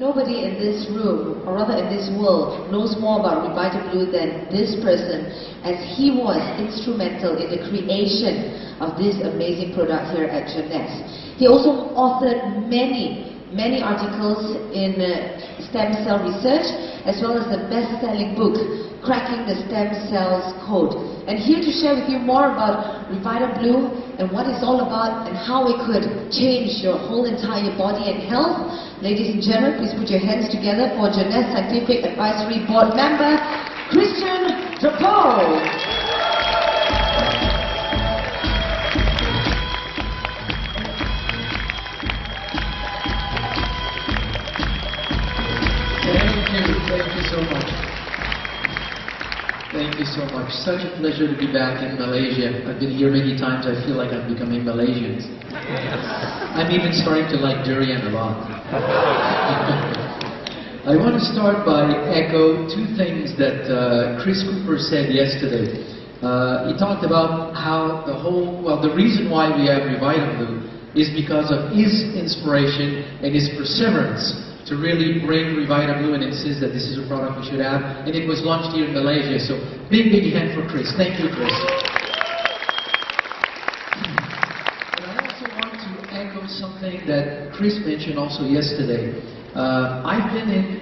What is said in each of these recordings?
nobody in this room, or rather in this world, knows more about RevitaBlu than this person, as he was instrumental in the creation of this amazing product here at Jeunesse. He also authored many articles in stem cell research, as well as the best-selling book, Cracking the Stem Cells Code. And here to share with you more about RevitaBlu and what it's all about and how it could change your whole entire body and health. Ladies and gentlemen, please put your hands together for Jeunesse Scientific Advisory Board member, Christian Drapeau. Thank you so much. Thank you so much. Such a pleasure to be back in Malaysia. I've been here many times. I feel like I'm becoming Malaysian. I'm even starting to like durian a lot. I want to start by echo two things that Chris Cooper said yesterday. He talked about how the reason why we have RevitaBlu is because of his inspiration and his perseverance to really bring RevitaBlu and insist that this is a product we should have, and it was launched here in Malaysia, so big hand for Chris. Thank you, Chris. And I also want to echo something that Chris mentioned also yesterday. I've been in,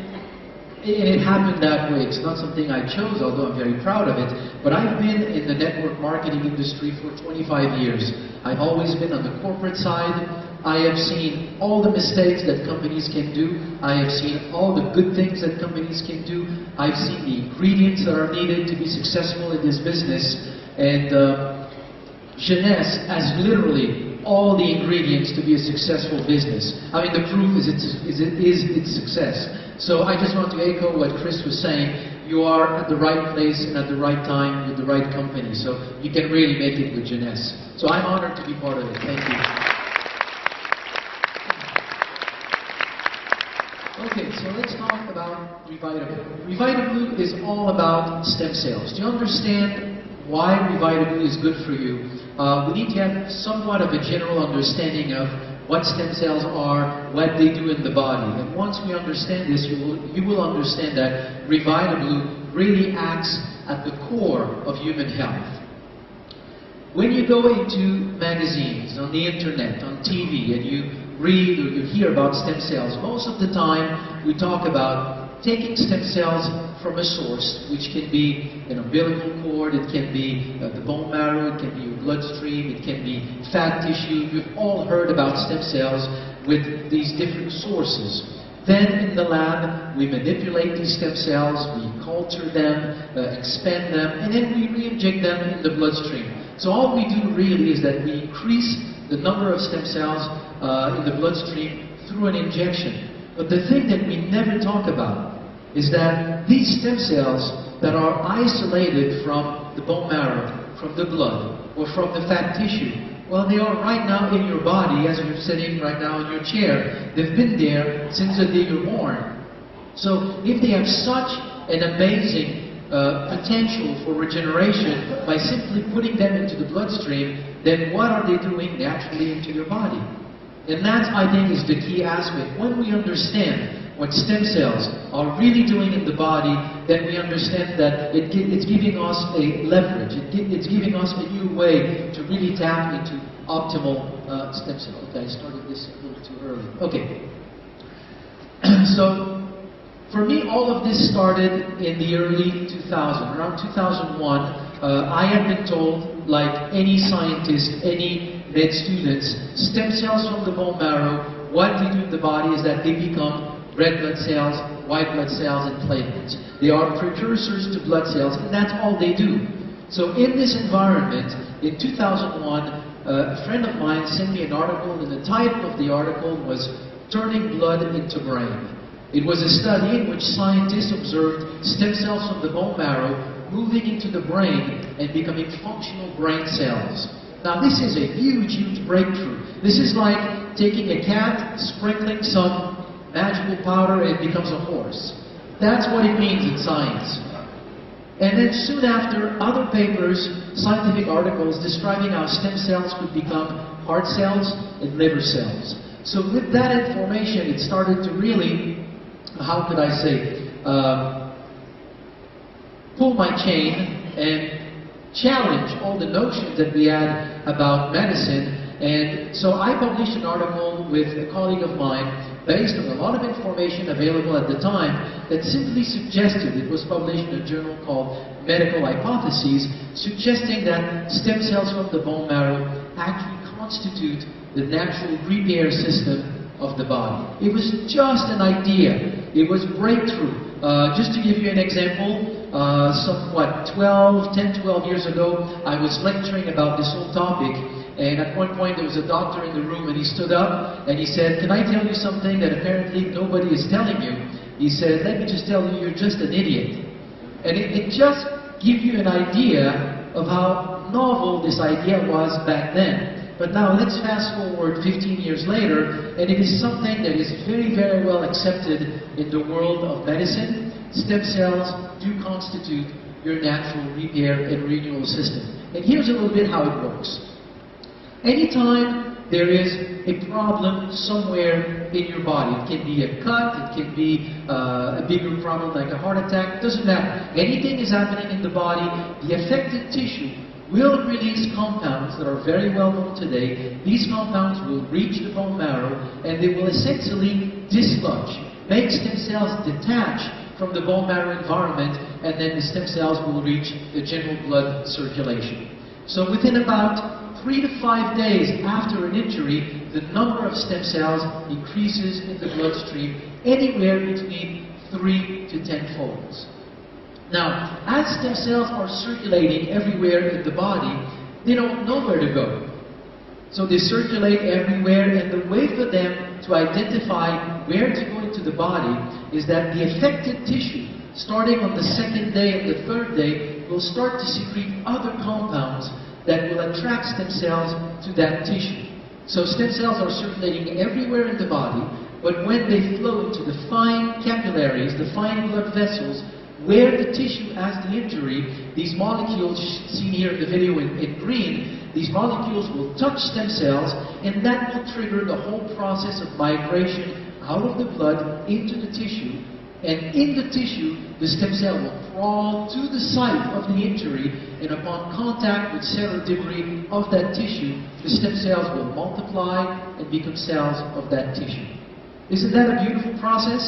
and it happened that way, it's not something I chose, although I'm very proud of it, but I've been in the network marketing industry for 25 years. I've always been on the corporate side. I have seen all the mistakes that companies can do. I have seen all the good things that companies can do. I've seen the ingredients that are needed to be successful in this business. And Jeunesse has literally all the ingredients to be a successful business. I mean, the proof is its success. So I just want to echo what Chris was saying. You are at the right place and at the right time with the right company. So you can really make it with Jeunesse. So I'm honored to be part of it. Thank you. Okay, so let's talk about RevitaBlu. RevitaBlu is all about stem cells. To understand why RevitaBlu is good for you, we need to have somewhat of a general understanding of what stem cells are, what they do in the body. And once we understand this, you will understand that RevitaBlu really acts at the core of human health. When you go into magazines, on the internet, on TV, and you read or you hear about stem cells, most of the time we talk about taking stem cells from a source, which can be an umbilical cord, it can be the bone marrow, it can be your bloodstream, it can be fat tissue. You've all heard about stem cells with these different sources. Then in the lab, we manipulate these stem cells, we culture them, expand them, and then we re-inject them in the bloodstream. So all we do really is that we increase the number of stem cells in the bloodstream through an injection. But the thing that we never talk about is that these stem cells that are isolated from the bone marrow, from the blood, or from the fat tissue, well, they are right now in your body as you're sitting right now in your chair. They've been there since the day you're born. So if they have such an amazing potential for regeneration by simply putting them into the bloodstream, then what are they doing naturally into your body? And that, I think, is the key aspect. When we understand what stem cells are really doing in the body, then we understand that it's giving us a leverage. It's giving us a new way to really tap into optimal stem cells. Okay, I started this a little too early. Okay. So, for me, all of this started in the early 2000s. Around 2001, I had been told, like any scientist, any med students, stem cells from the bone marrow, what they do in the body is that they become red blood cells, white blood cells, and platelets. They are precursors to blood cells, and that's all they do. So in this environment, in 2001, a friend of mine sent me an article, and the title of the article was Turning Blood into Brain. It was a study in which scientists observed stem cells from the bone marrow moving into the brain and becoming functional brain cells. Now this is a huge, huge breakthrough. This is like taking a cat, sprinkling some magical powder, and it becomes a horse. That's what it means in science. And then soon after, other papers, scientific articles describing how stem cells could become heart cells and liver cells. So with that information, it started to really how could I say, pull my chain and challenge all the notions that we had about medicine. And so I published an article with a colleague of mine based on a lot of information available at the time that simply suggested, it was published in a journal called Medical Hypotheses, suggesting that stem cells from the bone marrow actually constitute the natural repair system of the body. It was just an idea. It was breakthrough. Just to give you an example, 10, 12 years ago, I was lecturing about this whole topic. And at one point there was a doctor in the room and he stood up and he said, "Can I tell you something that apparently nobody is telling you?" He said, "Let me just tell you, you're just an idiot." And it just gives you an idea of how novel this idea was back then. But now let's fast forward 15 years later, and it is something that is very, very well accepted in the world of medicine. Stem cells do constitute your natural repair and renewal system. And here's a little bit how it works. Anytime there is a problem somewhere in your body, it can be a cut, it can be a bigger problem like a heart attack, it doesn't matter. Anything is happening in the body, the affected tissue will release compounds that are very well known today. These compounds will reach the bone marrow and they will essentially dislodge, make stem cells detach from the bone marrow environment, and then the stem cells will reach the general blood circulation. So within about 3 to 5 days after an injury, the number of stem cells increases in the bloodstream anywhere between 3 to 10 folds. Now, as stem cells are circulating everywhere in the body, they don't know where to go. So they circulate everywhere, and the way for them to identify where to go into the body is that the affected tissue, starting on the second day and the third day, will start to secrete other compounds that will attract stem cells to that tissue. So stem cells are circulating everywhere in the body, but when they flow into the fine capillaries, the fine blood vessels, where the tissue has the injury, these molecules, seen here in the video in green, these molecules will touch stem cells, and that will trigger the whole process of migration out of the blood into the tissue. And in the tissue, the stem cell will crawl to the site of the injury, and upon contact with cellular debris of that tissue, the stem cells will multiply and become cells of that tissue. Isn't that a beautiful process?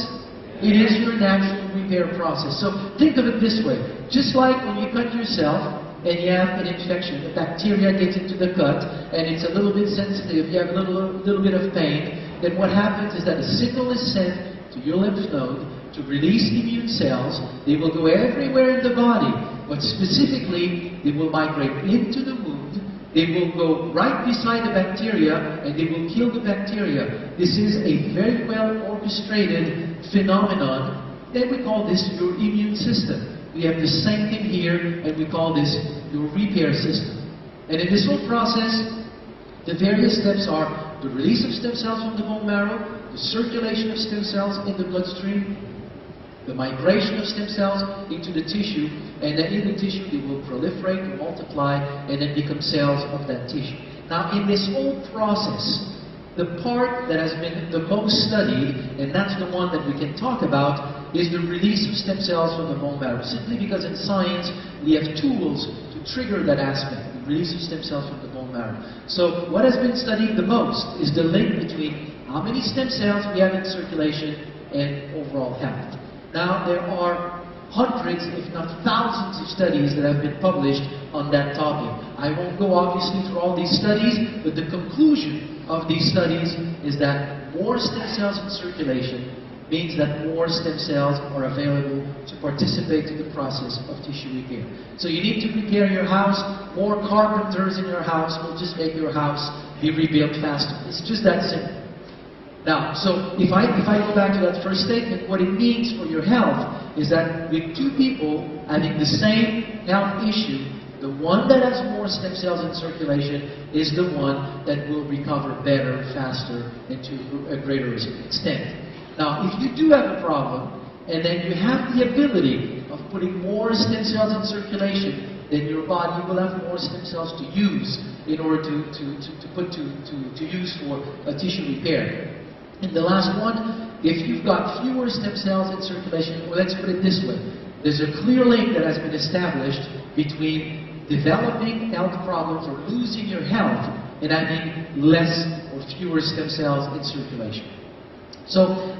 It is your natural repair process. So think of it this way. Just like when you cut yourself and you have an infection, the bacteria gets into the cut and it's a little bit sensitive, you have a little bit of pain, then what happens is that a signal is sent to your lymph node to release immune cells. They will go everywhere in the body, but specifically they will migrate into the wound. They will go right beside the bacteria and they will kill the bacteria. This is a very well orchestrated phenomenon. Then we call this your immune system. We have the same thing here, and we call this your repair system. And in this whole process, the various steps are the release of stem cells from the bone marrow, the circulation of stem cells in the bloodstream, the migration of stem cells into the tissue, and then in the tissue they will proliferate, multiply, and then become cells of that tissue. Now in this whole process, the part that has been the most studied, and that's the one that we can talk about, is the release of stem cells from the bone marrow. Simply because in science we have tools to trigger that aspect, the release of stem cells from the bone marrow. So what has been studied the most is the link between how many stem cells we have in circulation and overall health. Now, there are hundreds, if not thousands of studies that have been published on that topic. I won't go obviously through all these studies, but the conclusion of these studies is that more stem cells in circulation means that more stem cells are available to participate in the process of tissue repair. So you need to repair your house. More carpenters in your house will just make your house be rebuilt faster. It's just that simple. Now, so if I go back to that first statement, what it means for your health is that with two people having the same health issue, the one that has more stem cells in circulation is the one that will recover better, faster, and to a greater extent. Now, if you do have a problem, and then you have the ability of putting more stem cells in circulation, then your body will have more stem cells to use in order to put to use for a tissue repair. And the last one, if you've got fewer stem cells in circulation, well, let's put it this way. There's a clear link that has been established between developing health problems or losing your health and having less or fewer stem cells in circulation. So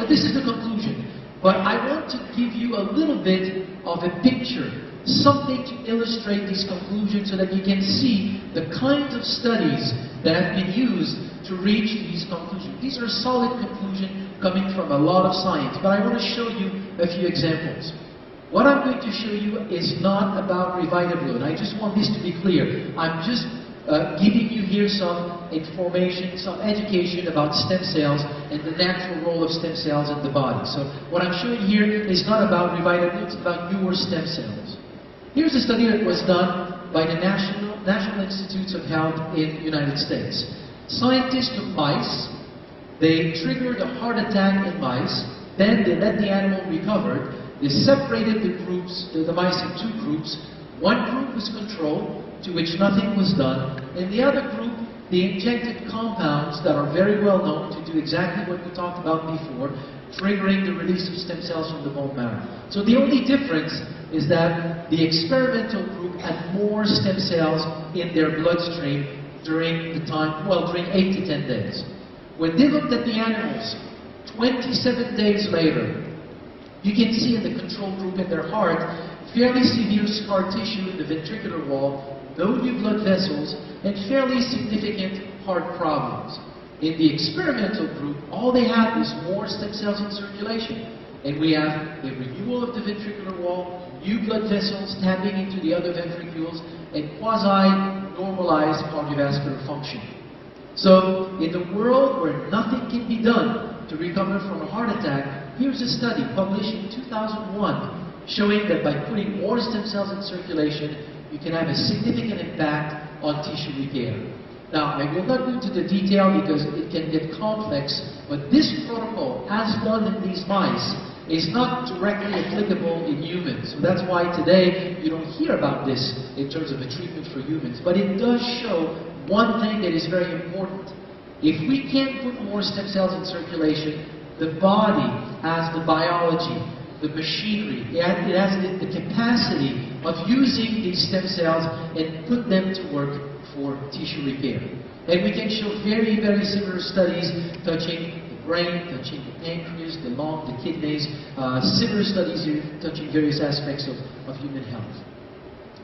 this is the conclusion. But I want to give you a little bit of a picture, something to illustrate these conclusions so that you can see the kinds of studies that have been used to reach these conclusions. These are solid conclusions coming from a lot of science, but I want to show you a few examples. What I'm going to show you is not about RevitaBlu, and I just want this to be clear. I'm just giving you here some information, some education about stem cells and the natural role of stem cells in the body. So what I'm showing here is not about RevitaBlu, it's about newer stem cells. Here's a study that was done by the National Institutes of Health in the United States. Scientists took mice, they triggered a heart attack in mice, then they let the animal recover, they separated the mice in two groups. One group was control, to which nothing was done, and the other group, they injected compounds that are very well known to do exactly what we talked about before, triggering the release of stem cells from the bone marrow. So the only difference is that the experimental group had more stem cells in their bloodstream during the time, well, during 8 to 10 days. When they looked at the animals, 27 days later, you can see in the control group in their heart, fairly severe scar tissue in the ventricular wall, no new blood vessels, and fairly significant heart problems. In the experimental group, all they had was more stem cells in circulation. And we have a renewal of the ventricular wall, new blood vessels tapping into the other ventricules, and quasi-normalized cardiovascular function. So, in the world where nothing can be done to recover from a heart attack, here's a study published in 2001 showing that by putting more stem cells in circulation, you can have a significant impact on tissue repair. Now, I will not go into the detail because it can get complex, but this protocol, as done in these mice, is not directly applicable in humans. So that's why today you don't hear about this in terms of a treatment for humans. But it does show one thing that is very important. If we can't put more stem cells in circulation, the body has the biology, the machinery, it has the capacity of using these stem cells and put them to work for tissue repair. And we can show very, very similar studies touching the brain, touching the pancreas, the lung, the kidneys, similar studies here touching various aspects of human health.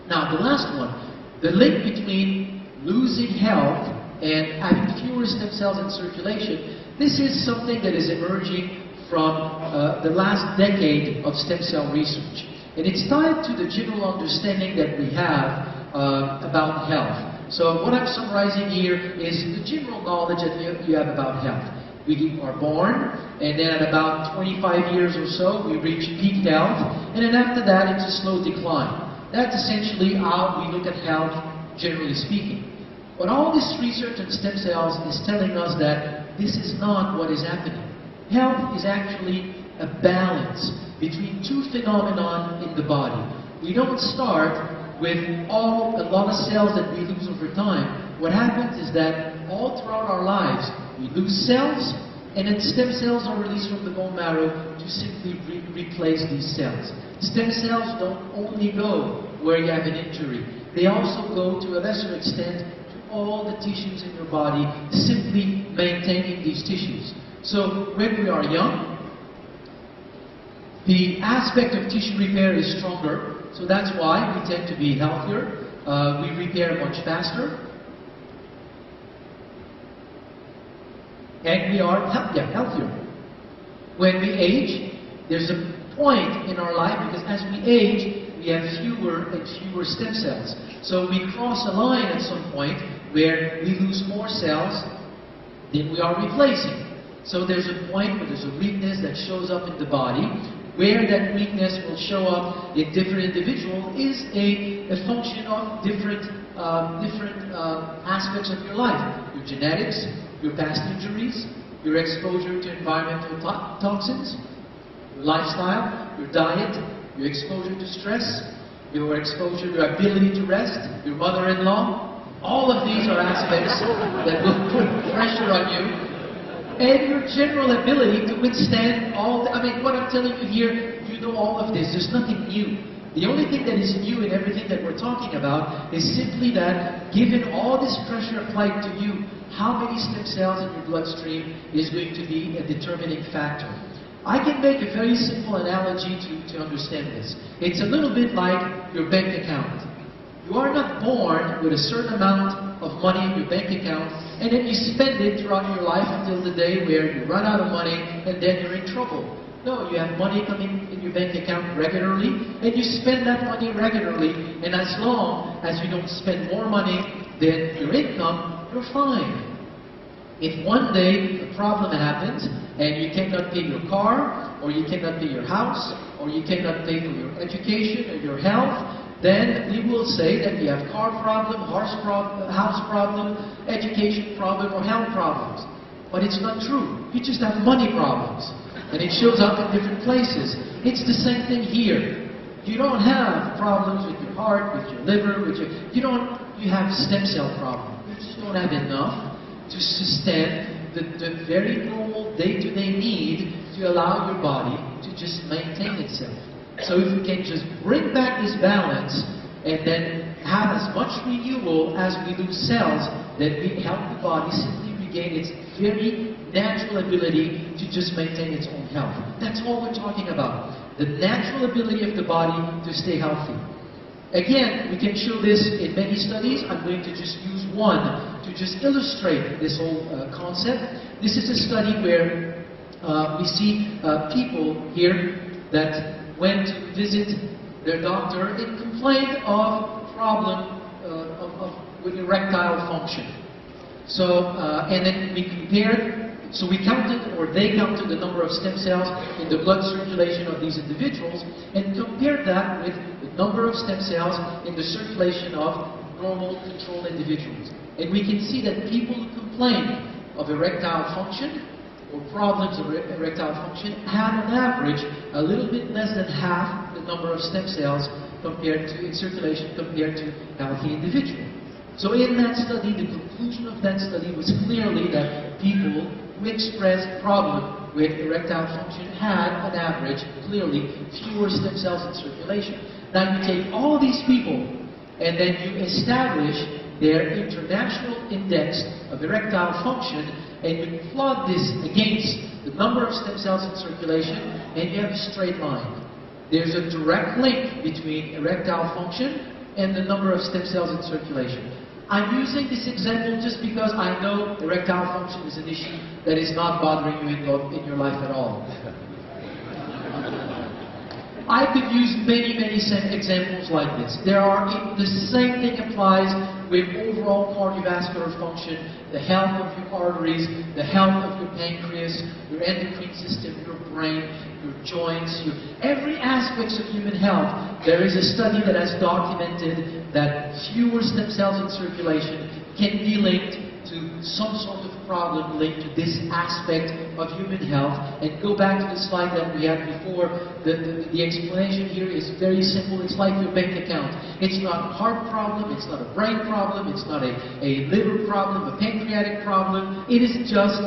Now, the last one, the link between losing health and having fewer stem cells in circulation, this is something that is emerging from the last decade of stem cell research. And it's tied to the general understanding that we have about health. So what I'm summarizing here is the general knowledge that you have about health. We are born, and then at about 25 years or so, we reach peak health, and then after that, it's a slow decline. That's essentially how we look at health, generally speaking. But all this research on stem cells is telling us that this is not what is happening. Health is actually a balance between two phenomena in the body. We don't start with a lot of cells that we lose over time. What happens is that all throughout our lives, we lose cells, and then stem cells are released from the bone marrow to simply replace these cells. Stem cells don't only go where you have an injury. They also go to a lesser extent to all the tissues in your body, simply maintaining these tissues. So when we are young, the aspect of tissue repair is stronger, so that's why we tend to be healthier, we repair much faster, and we are healthier. When we age, there's a point in our life, because as we age, we have fewer and fewer stem cells. So we cross a line at some point where we lose more cells than we are replacing. So there's a point where there's a weakness that shows up in the body. Where that weakness will show up in different individuals is a function of different aspects of your life. Your genetics, your past injuries, your exposure to environmental toxins, your lifestyle, your diet, your exposure to stress, your ability to rest, your mother-in-law. All of these are aspects that will put pressure on you. and your general ability to withstand all the, I mean, what I'm telling you here, you know all of this. There's nothing new. The only thing that is new in everything that we're talking about is simply that, given all this pressure applied to you, how many stem cells in your bloodstream is going to be a determining factor. I can make a very simple analogy to understand this. It's a little bit like your bank account. You are not born with a certain amount of money in your bank account, and then you spend it throughout your life until the day where you run out of money, and then you're in trouble. No, you have money coming in your bank account regularly, and you spend that money regularly, and as long as you don't spend more money than your income, you're fine. If one day a problem happens, and you cannot pay your car, or you cannot pay your house, or you cannot pay for your education or your health, then we will say that you have car problem, house problem, education problem, or health problems. But it's not true. You just have money problems. And it shows up in different places. It's the same thing here. You don't have problems with your heart, with your liver, with your... You have stem cell problems. You just don't have enough to sustain the very normal day-to-day need to allow your body to just maintain itself. So if we can just bring back this balance and then have as much renewal as we lose cells, then we help the body simply regain its very natural ability to just maintain its own health. That's all we're talking about. The natural ability of the body to stay healthy. Again, we can show this in many studies. I'm going to just use one to just illustrate this whole concept. This is a study where we see people here that went to visit their doctor and complained of problem with erectile function. So, and then we compared, so we counted, or they counted the number of stem cells in the blood circulation of these individuals and compared that with the number of stem cells in the circulation of normal controlled individuals. And we can see that people who complain of erectile function or problems of erectile function had on average a little bit less than half the number of stem cells compared to in circulation compared to healthy individuals. So in that study, the conclusion of that study was clearly that people who expressed problem with erectile function had, on average, clearly fewer stem cells in circulation. Now you take all these people and then you establish their international index of erectile function and you plot this against the number of stem cells in circulation and you have a straight line. There's a direct link between erectile function and the number of stem cells in circulation. I'm using this example just because I know erectile function is an issue that is not bothering you in your life at all. I could use many examples like this. The same thing applies with overall cardiovascular function, the health of your arteries, the health of your pancreas, your endocrine system, your brain, your joints, every aspect of human health. There is a study that has documented that fewer stem cells in circulation can be linked to some sort of problem linked to this aspect of human health. And go back to the slide that we had before. The explanation here is very simple. It's like your bank account. It's not a heart problem, it's not a brain problem, it's not a liver problem, a pancreatic problem. It is just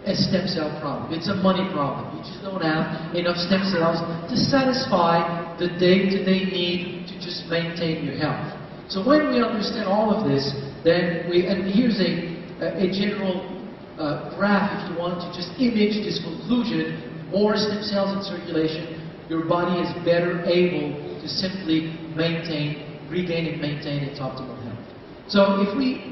a stem cell problem. It's a money problem. You just don't have enough stem cells to satisfy the day-to-day need to just maintain your health. So when we understand all of this, then and here's a general graph, if you want to just image this conclusion: more stem cells in circulation, your body is better able to simply regain and maintain its optimal health. So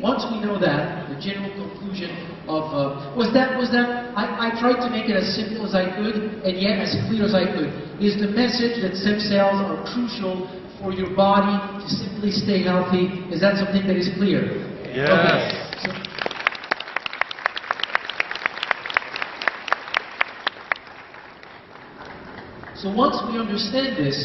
once we know that, the general conclusion of, I tried to make it as simple as I could, and yet as clear as I could, is the message that stem cells are crucial for your body to simply stay healthy. Is that something that is clear? Yes. Okay. So once we understand this,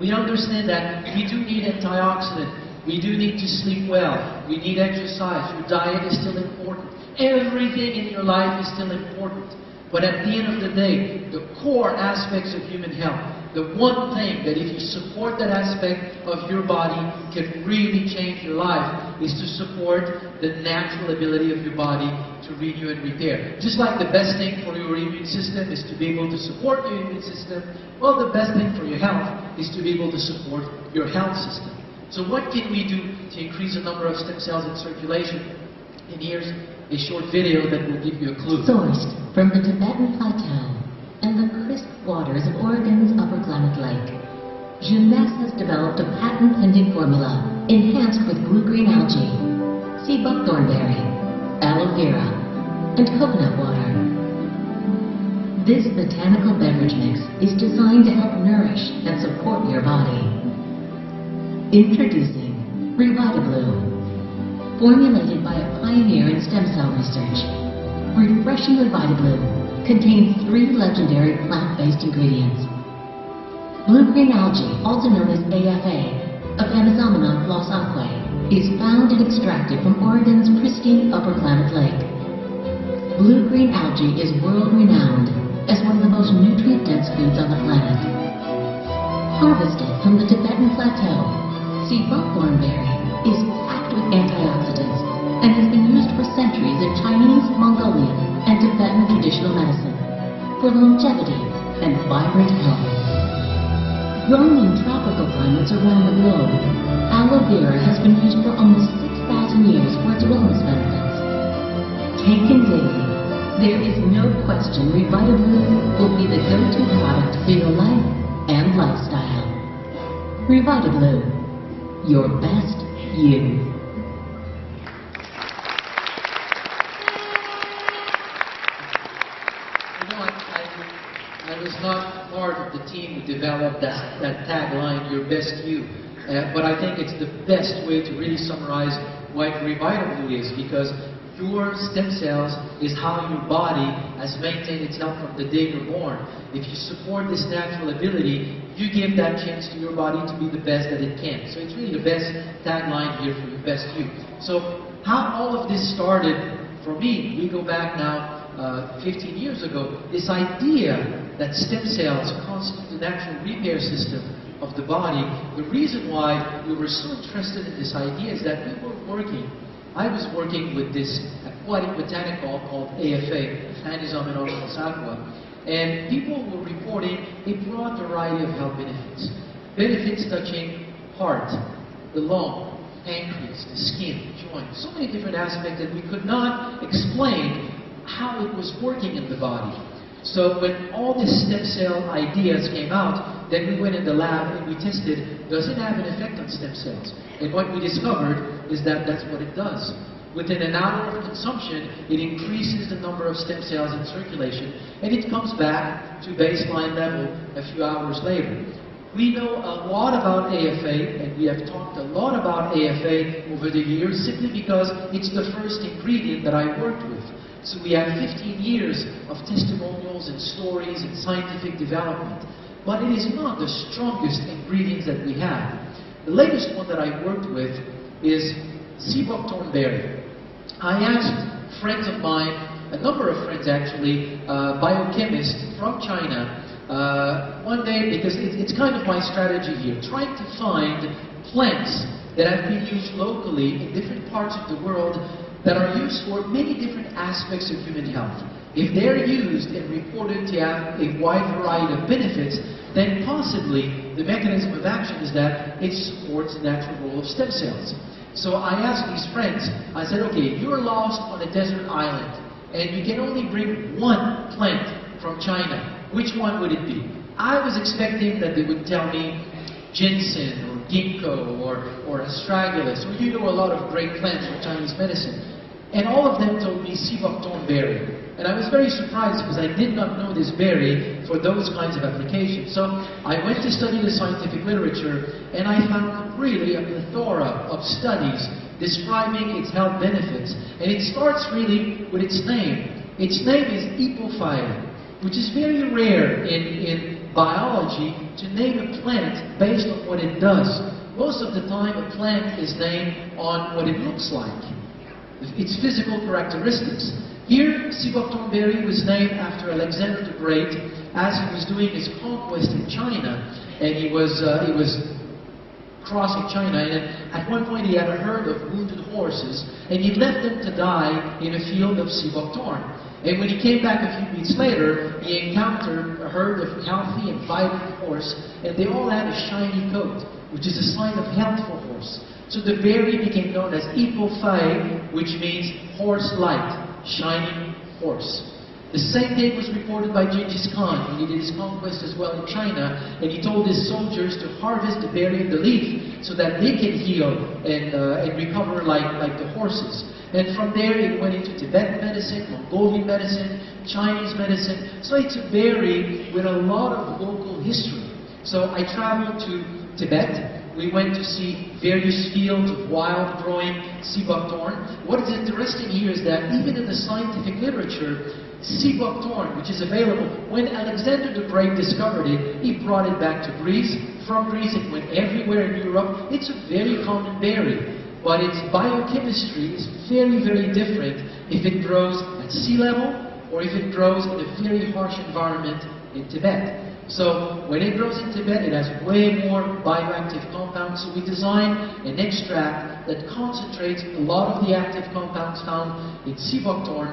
we understand that we do need antioxidant. We do need to sleep well. We need exercise. Your diet is still important. Everything in your life is still important. But at the end of the day, the core aspects of human health, the one thing that if you support that aspect of your body can really change your life, is to support the natural ability of your body to renew and repair. Just like the best thing for your immune system is to be able to support your immune system, well, the best thing for your health is to be able to support your health system. So what can we do to increase the number of stem cells in circulation? And here's a short video that will give you a clue. Sourced from the Tibetan Plateau and the crisp waters of Oregon's Upper Klamath Lake, Jeunesse has developed a patent-pending formula enhanced with blue-green algae, sea buckthorn berry, aloe vera, and coconut water. This botanical beverage mix is designed to help nourish and support your body. Introducing RevitaBlu. Formulated by a pioneer in stem cell research, refreshing RevitaBlu contains 3 legendary plant-based ingredients. Blue-green algae, also known as AFA, of Amazonina flossacque, is found and extracted from Oregon's pristine Upper Klamath Lake. Blue-green algae is world-renowned as one of the most nutrient-dense foods on the planet. Harvested from the Tibetan Plateau, sea buckthorn berry is packed with antioxidants and has been used for centuries in Chinese, Mongolian, and Tibetan traditional medicine for longevity and vibrant health. Grown in tropical climates around the globe, aloe vera has been used for almost 6,000 years for its wellness benefits. Taken daily, there is no question RevitaBlu will be the go-to product for your life and lifestyle. RevitaBlu, your best you. You know, I was not part of the team who developed that tagline, your best you. But I think it's the best way to really summarize what RevitaBlu is, because your stem cells is how your body has maintained itself from the day you're born. If you support this natural ability, you give that chance to your body to be the best that it can. So it's really the best tagline here for your best you. So how all of this started for me, we go back now 15 years ago, this idea that stem cells constitute the natural repair system of the body. The reason why we were so interested in this idea is that I was working with this aquatic botanical called AFA, Amazonina flossacque, and people were reporting a broad variety of health benefits. Benefits touching heart, the lung, pancreas, the skin, joints, so many different aspects that we could not explain how it was working in the body. So when all these stem cell ideas came out, then we went in the lab and we tested, does it have an effect on stem cells? And what we discovered is that that's what it does. Within an hour of consumption, it increases the number of stem cells in circulation, and it comes back to baseline level a few hours later. We know a lot about AFA, and we have talked a lot about AFA over the years simply because it's the first ingredient that I worked with. So we have 15 years of testimonials and stories and scientific development. But it is not the strongest ingredients that we have. The latest one that I worked with is sea buckthorn berry. I asked friends of mine, a number of friends actually, biochemists from China, one day, because it's kind of my strategy here, trying to find plants that have been used locally in different parts of the world that are used for many different aspects of human health. If they're used and reported to have a wide variety of benefits, then possibly the mechanism of action is that it supports the natural role of stem cells. So I asked these friends, I said, okay, you're lost on a desert island, and you can only bring one plant from China. Which one would it be? I was expecting that they would tell me ginseng, or ginkgo, or astragalus, or you know a lot of great plants from Chinese medicine. And all of them told me sea buckthorn berry. And I was very surprised because I did not know this berry for those kinds of applications. So I went to study the scientific literature, and I found really a plethora of studies describing its health benefits. And it starts really with its name. Its name is epophyte, which is very rare in biology to name a plant based on what it does. Most of the time a plant is named on what it looks like, its physical characteristics. Here, sea buckthorn berry was named after Alexander the Great as he was doing his conquest in China, and he was crossing China, and at one point he had a herd of wounded horses, and he left them to die in a field of sea buckthorn. And when he came back a few weeks later, he encountered a herd of healthy and vibrant horse, and they all had a shiny coat, which is a sign of health for horse. So the berry became known as Ipofai, which means horse-like, shining horse. The same thing was reported by Genghis Khan when he did his conquest as well in China, and he told his soldiers to harvest the berry and the leaf so that they can heal and recover like the horses. And from there it went into Tibetan medicine, Mongolian medicine, Chinese medicine. So it's a berry with a lot of local history. So I traveled to Tibet. We went to see various fields of wild growing sea buckthorn. What is interesting here is that even in the scientific literature, sea buckthorn, which is available, when Alexander the Great discovered it, he brought it back to Greece. From Greece it went everywhere in Europe. It's a very common berry, but its biochemistry is very, very different if it grows at sea level or if it grows in a very harsh environment in Tibet. So when it grows in Tibet, it has way more bioactive compounds. So we designed an extract that concentrates a lot of the active compounds found in sea buckthorn,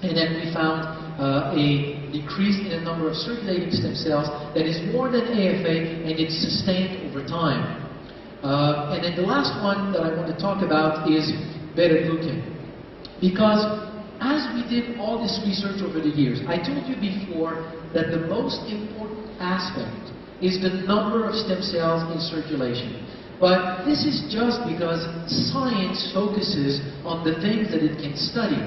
and then we found a decrease in the number of circulating stem cells that is more than AFA, and it's sustained over time. And then the last one that I want to talk about is beta-glucan. Because as we did all this research over the years, I told you before that the most important aspect is the number of stem cells in circulation. But this is just because science focuses on the things that it can study.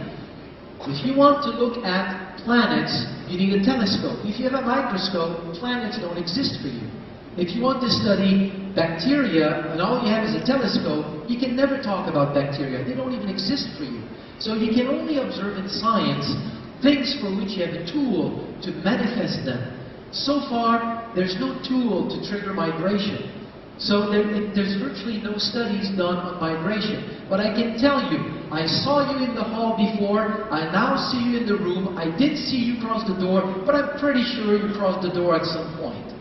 If you want to look at planets, you need a telescope. If you have a microscope, planets don't exist for you. If you want to study bacteria and all you have is a telescope, you can never talk about bacteria. They don't even exist for you. So you can only observe in science things for which you have a tool to manifest them. So far, there's no tool to trigger migration. So there's virtually no studies done on migration. But I can tell you, I saw you in the hall before, I now see you in the room, I did see you cross the door, but I'm pretty sure you crossed the door at some point.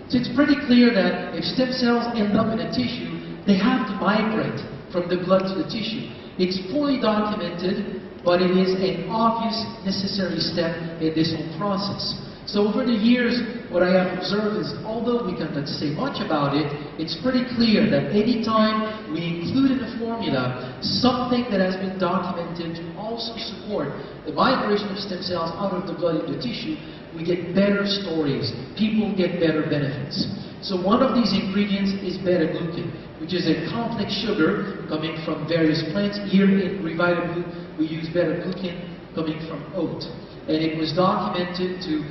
So it's pretty clear that if stem cells end up in a tissue, they have to migrate from the blood to the tissue. It's fully documented, but it is an obvious necessary step in this whole process. So over the years, what I have observed is, although we cannot say much about it, it's pretty clear that any time we include in a formula something that has been documented to also support the migration of stem cells out of the blood into tissue, we get better stories. People get better benefits. So one of these ingredients is beta-glucan, which is a complex sugar coming from various plants. Here in RevitaBlu, we use beta-glucan coming from oat. And it was documented to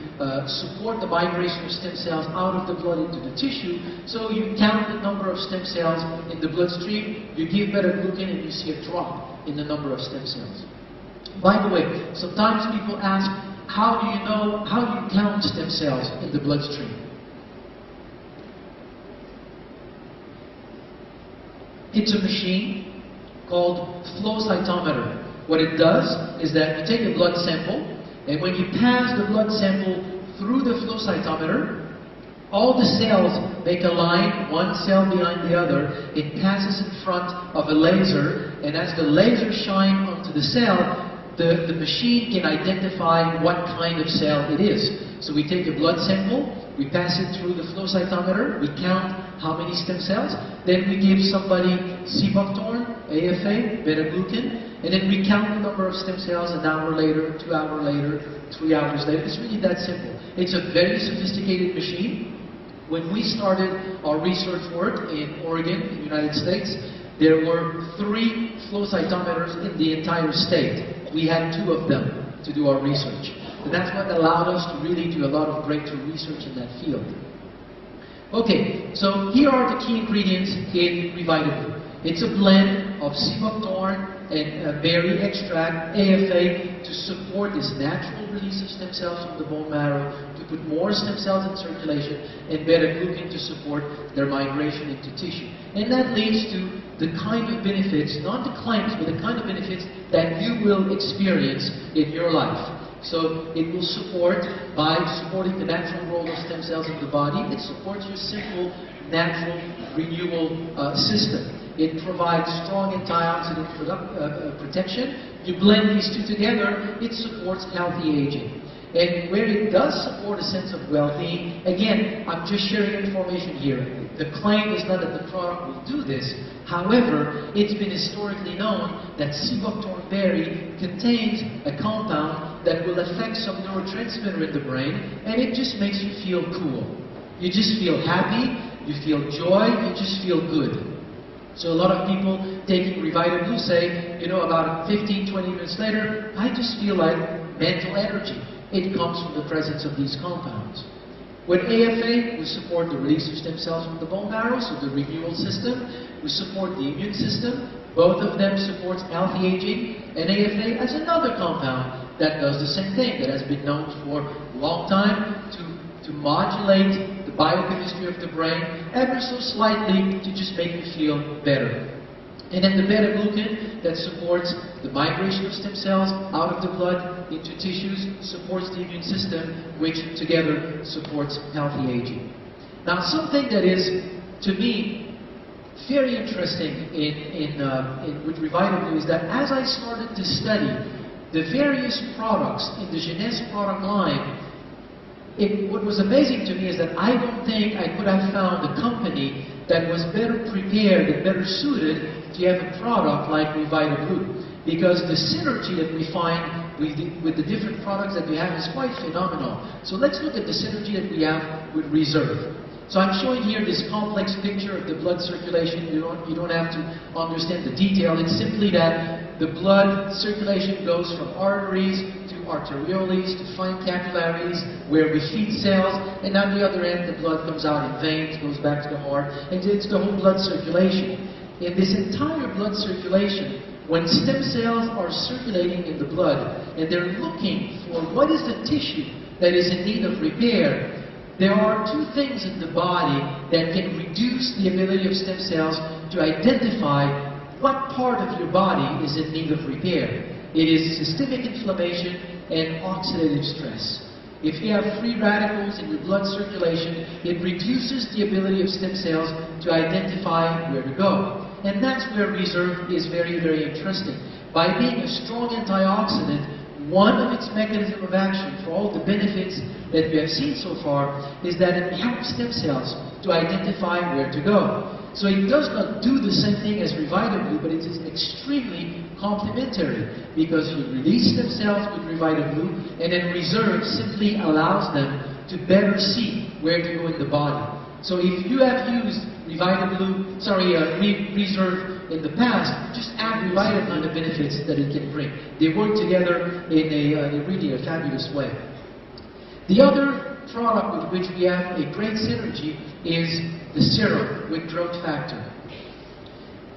support the migration of stem cells out of the blood into the tissue. So you count the number of stem cells in the bloodstream, you give beta-glucan, and you see a drop in the number of stem cells. By the way, sometimes people ask, how do you count stem cells in the bloodstream? It's a machine called flow cytometer. What it does is that you take a blood sample, and when you pass the blood sample through the flow cytometer, all the cells make a line, one cell behind the other. It passes in front of a laser, and as the laser shines onto the cell, the machine can identify what kind of cell it is. So we take a blood sample, we pass it through the flow cytometer, we count how many stem cells, then we give somebody sea buckthorn, AFA, beta-glucan, and then we count the number of stem cells an hour later, 2 hours later, 3 hours later. It's really that simple. It's a very sophisticated machine. When we started our research work in Oregon, in the United States, there were 3 flow cytometers in the entire state. We had 2 of them to do our research. And that's what allowed us to really do a lot of breakthrough research in that field. Okay, so here are the key ingredients in RevitaBlu. It's a blend of sea buckthorn and berry extract, AFA, to support this natural release release of stem cells from the bone marrow, to put more stem cells in circulation, and beta-glucan to support their migration into tissue. And that leads to the kind of benefits, not the claims, but the kind of benefits that you will experience in your life. So it will support, by supporting the natural role of stem cells in the body, it supports your simple, natural renewal system. It provides strong antioxidant protection. You blend these two together, it supports healthy aging. And where it does support a sense of well-being, again, I'm just sharing information here. The claim is not that the product will do this. However, it's been historically known that sea buckthorn berry contains a compound that will affect some neurotransmitter in the brain, and it just makes you feel cool. You just feel happy, you feel joy, you just feel good. So a lot of people taking RevitaBlu say, you know, about 15, 20 minutes later, I just feel like mental energy. It comes from the presence of these compounds. With AFA, we support the release of stem cells from the bone marrow, so the renewal system. We support the immune system. Both of them support healthy aging. And AFA has another compound that does the same thing, that has been known for a long time to modulate the biochemistry of the brain ever so slightly to just make you feel better. And then the beta-glucan that supports the migration of stem cells out of the blood into tissues, supports the immune system, which together supports healthy aging. Now, something that is, to me, very interesting with RevitaBlu is that as I started to study the various products in the Jeunesse product line, what was amazing to me is that I don't think I could have found a company that was better prepared and better suited to have a product like RevitaBlu. Because the synergy that we find with the different products that we have is quite phenomenal. So let's look at the synergy that we have with Reserve. So I'm showing here this complex picture of the blood circulation. You don't have to understand the detail. It's simply that the blood circulation goes from arteries to arterioles to fine capillaries where we feed cells, and on the other end the blood comes out in veins, goes back to the heart, and it's the whole blood circulation. In this entire blood circulation, when stem cells are circulating in the blood and they're looking for what is the tissue that is in need of repair, there are two things in the body that can reduce the ability of stem cells to identify what part of your body is in need of repair. It is systemic inflammation and oxidative stress. If you have free radicals in your blood circulation, it reduces the ability of stem cells to identify where to go. And that's where Reserve is very, very interesting. By being a strong antioxidant, one of its mechanisms of action for all the benefits that we have seen so far is that it helps stem cells to identify where to go. So it does not do the same thing as RevitaBlu, but it is extremely complementary because you release stem cells with RevitaBlu, and then Reserve simply allows them to better see where to go in the body. So if you have used RevitaBlu, Reserve in the past, just add RevitaBlu the benefits that it can bring. They work together in a really fabulous way. The other product with which we have a great synergy is the serum with growth factor.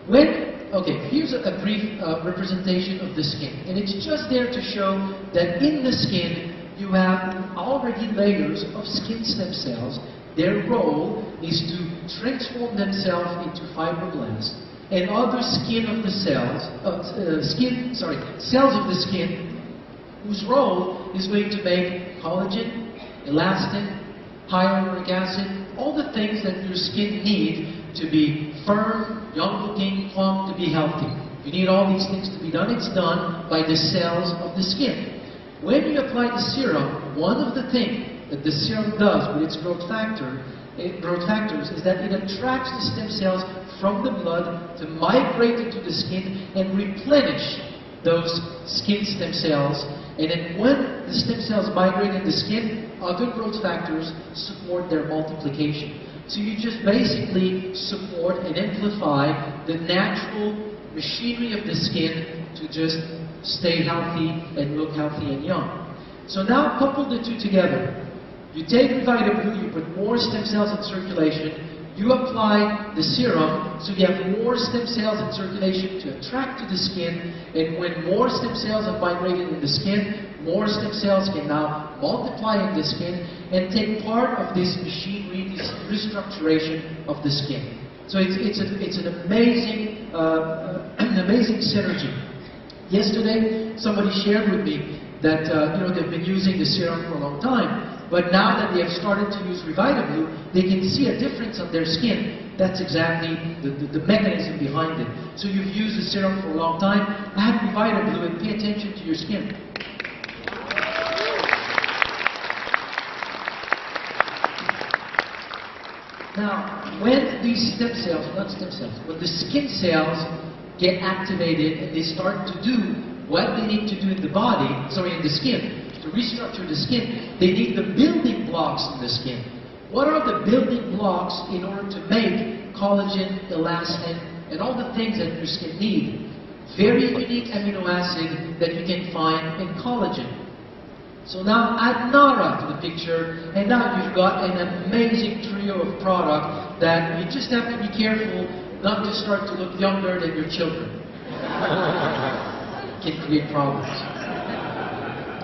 Here's a brief representation of the skin, and it's just there to show that in the skin you have already layers of skin stem cells. Their role is to transform themselves into fibroblasts and other cells of the skin, whose role is going to make collagen, elastin, hyaluronic acid, all the things that your skin needs to be firm, young-looking, plump, to be healthy. You need all these things to be done. It's done by the cells of the skin. When you apply the serum, one of the things that the serum does with its growth factors is that it attracts the stem cells from the blood to migrate into the skin and replenish those skin stem cells. And then when the stem cells migrate in the skin, other growth factors support their multiplication. So you just basically support and amplify the natural machinery of the skin to just stay healthy and look healthy and young. So now couple the two together. You take RevitaBlu, you put more stem cells in circulation, You apply the serum, so you have more stem cells in circulation to attract to the skin, and when more stem cells are migrated in the skin, more stem cells can now multiply in the skin and take part of this machinery, this restructuration of the skin. So it's an amazing synergy. Yesterday, somebody shared with me that they've been using the serum for a long time. But now that they have started to use RevitaBlu, they can see a difference on their skin. That's exactly the mechanism behind it. So you've used the serum for a long time. Add RevitaBlu and pay attention to your skin. Now, when these stem cells, not stem cells, when the skin cells get activated and they start to do what they need to do in the body, in the skin, to restructure the skin, they need the building blocks in the skin. What are the building blocks in order to make collagen, elastin, and all the things that your skin needs? Very unique amino acid that you can find in collagen. So now add Nara to the picture, and now you've got an amazing trio of product that you just have to be careful not to start to look younger than your children. It can create problems.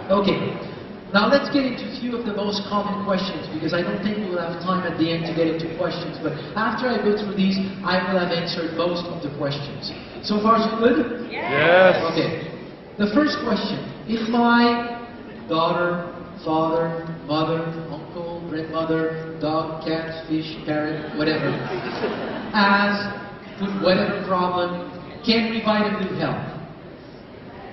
Okay, now let's get into a few of the most common questions, because I don't think we will have time at the end to get into questions, but after I go through these, I will have answered most of the questions. So far, so good? Yes. Okay. The first question: if my daughter, father, mother, uncle, grandmother, dog, cat, fish, parrot, whatever, has whatever problem, can RevitaBlu help?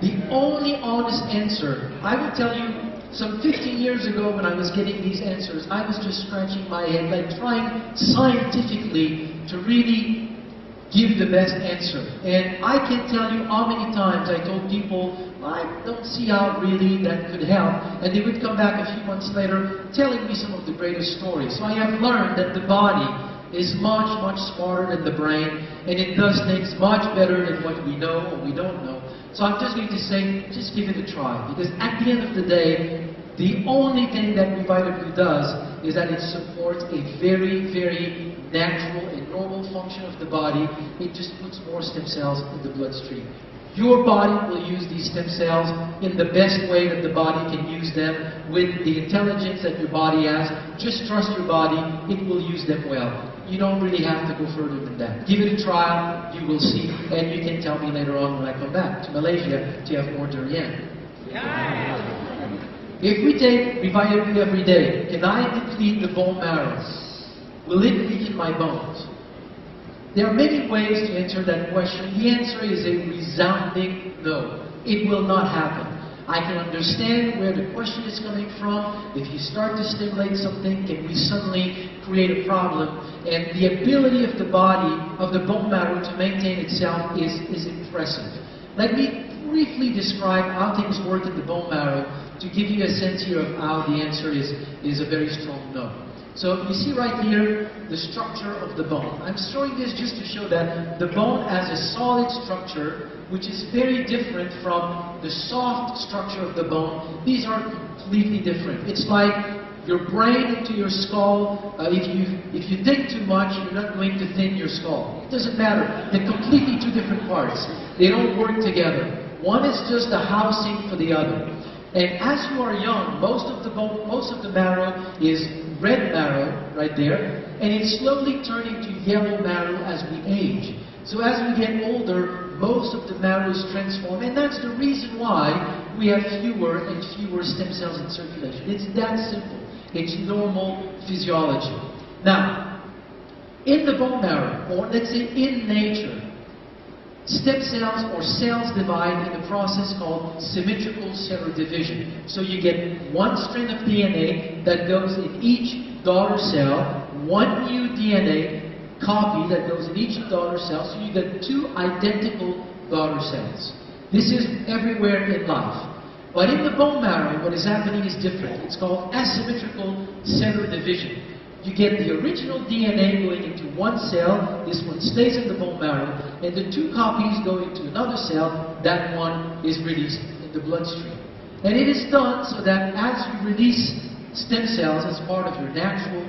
The only honest answer, I will tell you, some 15 years ago when I was getting these answers, I was just scratching my head, like trying scientifically to really give the best answer. And I can tell you how many times I told people, I don't see how really that could help. And they would come back a few months later telling me some of the greatest stories. So I have learned that the body is much, much smarter than the brain, and it does things much better than what we know or we don't know. So I'm just going to say, just give it a try, because at the end of the day, the only thing that RevitaBlu does is that it supports a very, very natural and normal function of the body. It just puts more stem cells in the bloodstream. Your body will use these stem cells in the best way that the body can use them, with the intelligence that your body has. Just trust your body, it will use them well. You don't really have to go further than that. Give it a trial, you will see, and you can tell me later on when I come back to Malaysia to have more durian. If we take RevitaBlu every day, can I deplete the bone marrow? Will it weaken my bones? There are many ways to answer that question. The answer is a resounding no. It will not happen. I can understand where the question is coming from. If you start to stimulate something, can we suddenly create a problem? And the ability of the body, of the bone marrow to maintain itself is impressive. Let me briefly describe how things work in the bone marrow to give you a sense here of how the answer is a very strong no. So you see right here the structure of the bone. I'm showing this just to show that the bone has a solid structure which is very different from the soft structure of the bone. These are completely different. It's like your brain into your skull. If you think too much, you're not going to thin your skull. It doesn't matter. They're completely two different parts. They don't work together. One is just a housing for the other. And as you are young, most of the marrow is red marrow right there, and it's slowly turning to yellow marrow as we age. So as we get older, most of the marrow is transformed, and that's the reason why we have fewer and fewer stem cells in circulation. It's that simple. It's normal physiology. Now, in the bone marrow, or let's say in nature, stem cells or cells divide in a process called symmetrical cellular division. So you get one strand of DNA that goes in each daughter cell, one new DNA copy that goes in each daughter cell, so you get two identical daughter cells. This is everywhere in life. But in the bone marrow, what is happening is different. It's called asymmetrical cellular division. You get the original DNA going into one cell, this one stays in the bone marrow, and the two copies go into another cell, that one is released in the bloodstream. And it is done so that as you release stem cells as part of your natural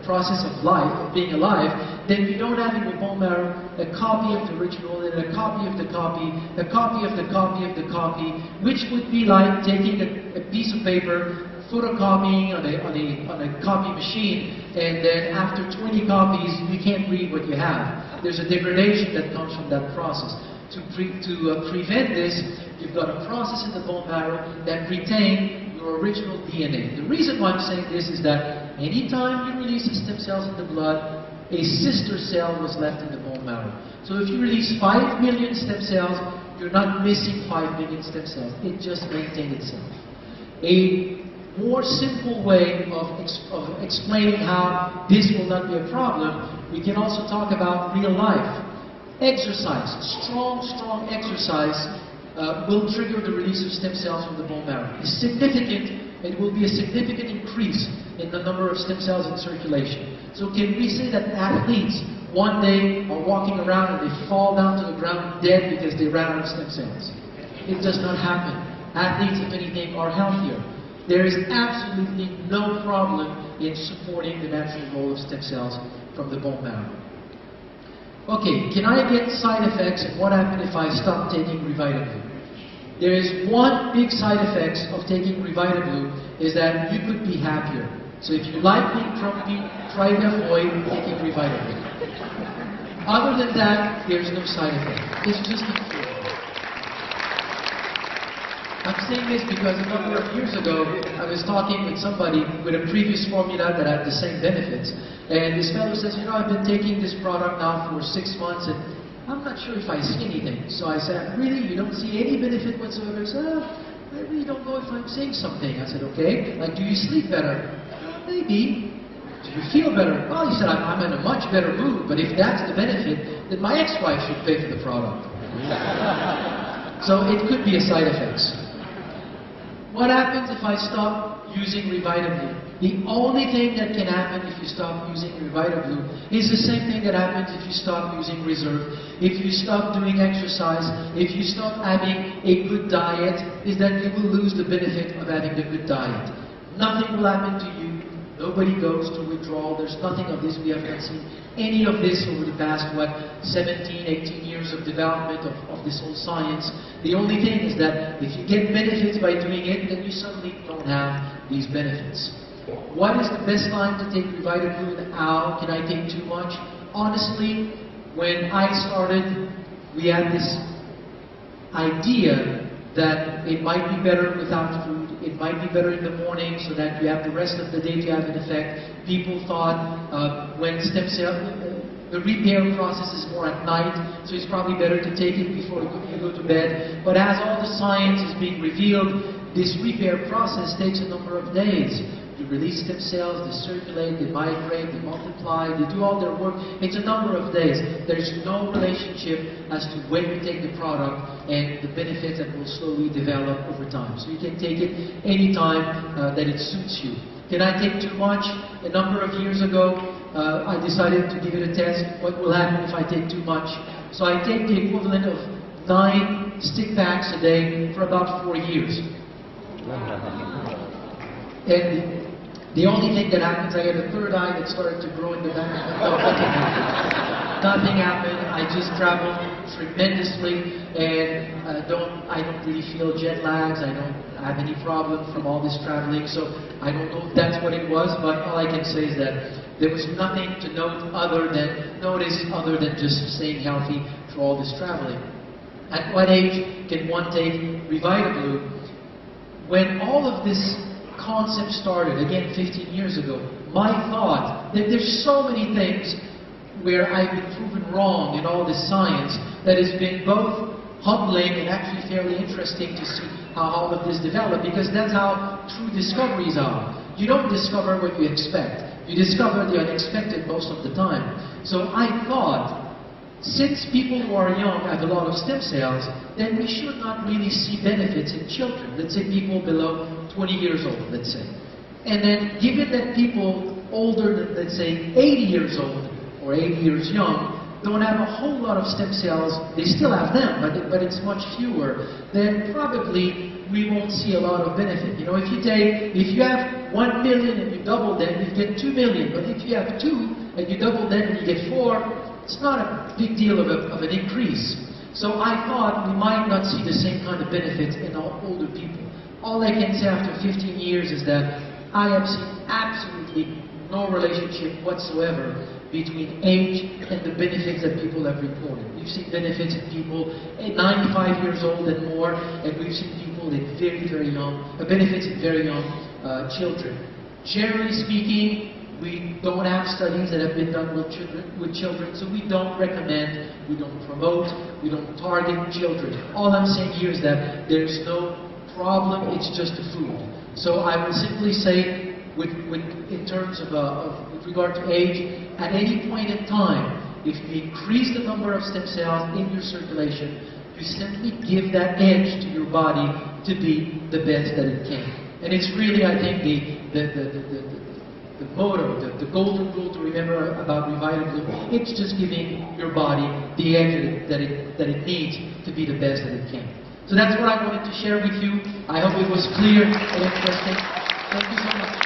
process of life, of being alive, then you don't have in your bone marrow a copy of the original and a copy of the copy, a copy of the copy of the copy, which would be like taking a piece of paper, photocopying on a copy machine, and then after 20 copies, you can't read what you have. There's a degradation that comes from that process. To prevent this, you've got a process in the bone marrow that retains your original DNA. The reason why I'm saying this is that anytime you release the stem cells in the blood, a sister cell was left in the bone marrow. So if you release 5 million stem cells, you're not missing 5 million stem cells. It just maintained itself. A more simple way of explaining how this will not be a problem, we can also talk about real life. Exercise, strong exercise will trigger the release of stem cells from the bone marrow. It's significant. It will be a significant increase in the number of stem cells in circulation. So can we say that athletes one day are walking around and they fall down to the ground dead because they ran out of stem cells? It does not happen. Athletes, if anything, are healthier. There is absolutely no problem in supporting the natural role of stem cells from the bone marrow. Okay, can I get side effects and what happens if I stop taking RevitaBlu? There is one big side effect of taking RevitaBlu is that you could be happier. So if you like being grumpy, try to avoid taking RevitaBlu. Other than that, there's no side effect. It's just a cure. I'm saying this because a number of years ago, I was talking with somebody with a previous formula that had the same benefits. And this fellow says, you know, I've been taking this product now for 6 months and I'm not sure if I see anything. So I said, really? You don't see any benefit whatsoever? He said, I really don't know if I'm seeing something. I said, okay. Like, do you sleep better? Maybe. Do you feel better? Well, he said, I'm in a much better mood, but if that's the benefit, then my ex-wife should pay for the product. So it could be a side effect. What happens if I stop using RevitaBlu? The only thing that can happen if you stop using RevitaBlu is the same thing that happens if you stop using Reserve, if you stop doing exercise, if you stop having a good diet, is that you will lose the benefit of having a good diet. Nothing will happen to you. Nobody goes to withdrawal. There's nothing of this. We have not seen any of this over the past, 17, 18 years of development of this whole science. The only thing is that if you get benefits by doing it, then you suddenly don't have these benefits. What is the best time to take RevitaBlu and how can I take too much? Honestly, when I started, we had this idea that it might be better without food. It might be better in the morning so that you have the rest of the day to have an effect. People thought when stem cell, the repair process is more at night, so it's probably better to take it before you go to bed. But as all the science is being revealed, this repair process takes a number of days. You release stem cells, they circulate, they migrate, they multiply, they do all their work. It's a number of days. There's no relationship as to when you take the product and the benefits that will slowly develop over time. So you can take it anytime that it suits you. Can I take too much? A number of years ago, I decided to give it a test. What will happen if I take too much? So I take the equivalent of 9 stick packs a day for about 4 years. And the only thing that happens, I had a third eye that started to grow in the back. Nothing happened. I just traveled tremendously, and I don't really feel jet lags. I don't have any problem from all this traveling. So I don't know if that's what it was, but all I can say is that there was nothing to notice other than just staying healthy through all this traveling. At what age can one take RevitaBlu? When all of this concept started, again 15 years ago, my thought that there's so many things where I've been proven wrong in all this science that has been both humbling and actually fairly interesting to see how all of this developed, because that's how true discoveries are. You don't discover what you expect. You discover the unexpected most of the time. So I thought, since people who are young have a lot of stem cells, then we should not really see benefits in children. Let's say people below 20 years old, let's say. And then given that people older than, let's say, 80 years old or 80 years young don't have a whole lot of stem cells, they still have them, but it's much fewer, then probably we won't see a lot of benefit. You know, if you have 1 million and you double that, you get 2 million. But if you have 2 and you double that and you get 4, it's not a big deal of an increase. So I thought we might not see the same kind of benefits in our older people. All I can say after 15 years is that I have seen absolutely no relationship whatsoever between age and the benefits that people have reported. We've seen benefits in people at 95 years old and more, and we've seen people in very young, benefits in very young children. Generally speaking, we don't have studies that have been done with children, so we don't recommend, we don't promote, we don't target children. All I'm saying here is that there's no problem, it's just a food. So I will simply say, in terms of with regard to age, at any point in time, if you increase the number of stem cells in your circulation, you simply give that edge to your body to be the best that it can. And it's really, I think, the motto, the golden rule to remember about RevitaBlu. It's just giving your body the edge that it needs to be the best that it can. So that's what I wanted to share with you. I hope it was clear and interesting. Thank you so much.